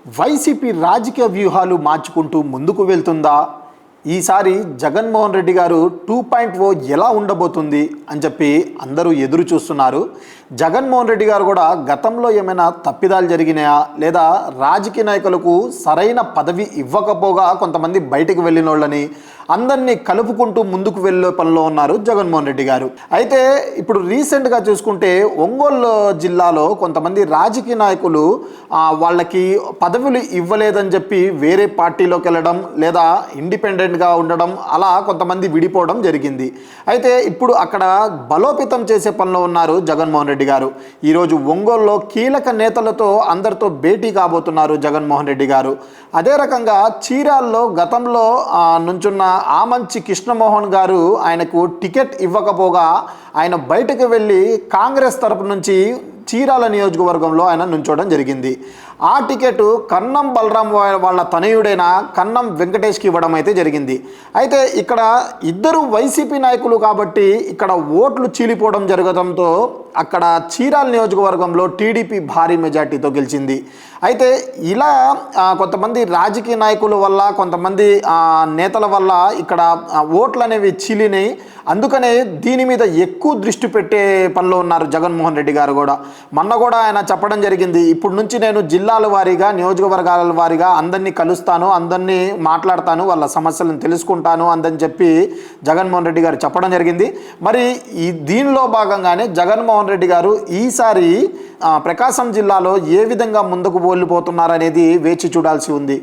YCP రాజకీయ వ్యూహాలు మార్చుకుంటూ ముందుకు వెళ్తుందా? ఈసారి జగన్మోహన్ రెడ్డి గారు 2.0 ఎలా ఉండబోతుంది అని చెప్పి అందరూ ఎదురు చూస్తున్నారు. జగన్మోహన్ రెడ్డి గారు కూడా గతంలో ఏమైనా తప్పిదాలు జరిగినాయా, లేదా రాజకీయ నాయకులకు సరైన పదవి ఇవ్వకపోగా కొంతమంది బయటకు వెళ్ళిన వాళ్ళని అందరినీ కలుపుకుంటూ ముందుకు వెళ్ళే పనిలో ఉన్నారు జగన్మోహన్ రెడ్డి గారు. అయితే ఇప్పుడు రీసెంట్గా చూసుకుంటే ఒంగోలు జిల్లాలో కొంతమంది రాజకీయ నాయకులు వాళ్ళకి పదవులు ఇవ్వలేదని చెప్పి వేరే పార్టీలోకి వెళ్ళడం, లేదా ఇండిపెండెంట్గా ఉండడం, అలా కొంతమంది విడిపోవడం జరిగింది. అయితే ఇప్పుడు అక్కడ బలోపేతం చేసే పనిలో ఉన్నారు జగన్మోహన్ రెడ్డి గారు. ఈరోజు ఒంగోలులో కీలక నేతలతో అందరితో భేటీ కాబోతున్నారు జగన్మోహన్ రెడ్డి గారు. అదే రకంగా చీరాల్లో గతంలో నుంచున్న ఆమంచి కృష్ణమోహన్ గారు ఆయనకు టికెట్ ఇవ్వకపోగా ఆయన బయటకు వెళ్ళి కాంగ్రెస్ తరపు నుంచి చీరాల నియోజకవర్గంలో ఆయన నుంచోవడం జరిగింది. ఆ టికెట్ కన్నం బలరాం వాళ్ళ తనయుడైన కన్నం వెంకటేష్కి ఇవ్వడం అయితే జరిగింది. అయితే ఇక్కడ ఇద్దరు వైసీపీ నాయకులు కాబట్టి ఇక్కడ ఓట్లు చీలిపోవడం జరగడంతో అక్కడ చీరాల నియోజకవర్గంలో టీడీపీ భారీ మెజార్టీతో గెలిచింది. అయితే ఇలా కొంతమంది రాజకీయ నాయకుల వల్ల, కొంతమంది నేతల వల్ల ఇక్కడ ఓట్లు అనేవి చీలినాయి. అందుకనే దీని మీద ఎక్కువ దృష్టి పెట్టే పనిలో ఉన్నారు జగన్మోహన్ రెడ్డి గారు కూడా. మొన్న కూడా ఆయన చెప్పడం జరిగింది, ఇప్పుడు నుంచి నేను జిల్లాల వారీగా, నియోజకవర్గాల వారీగా అందరినీ కలుస్తాను, అందరినీ మాట్లాడతాను, వాళ్ళ సమస్యలను తెలుసుకుంటాను అందని చెప్పి జగన్మోహన్ రెడ్డి గారు చెప్పడం జరిగింది. మరి దీనిలో భాగంగానే జగన్మోహన్ రెడ్డి గారు ఈసారి ప్రకాశం జిల్లాలో ఏ విధంగా ముందుకు వెళ్ళిపోతున్నారనేది వేచి చూడాల్సి ఉంది.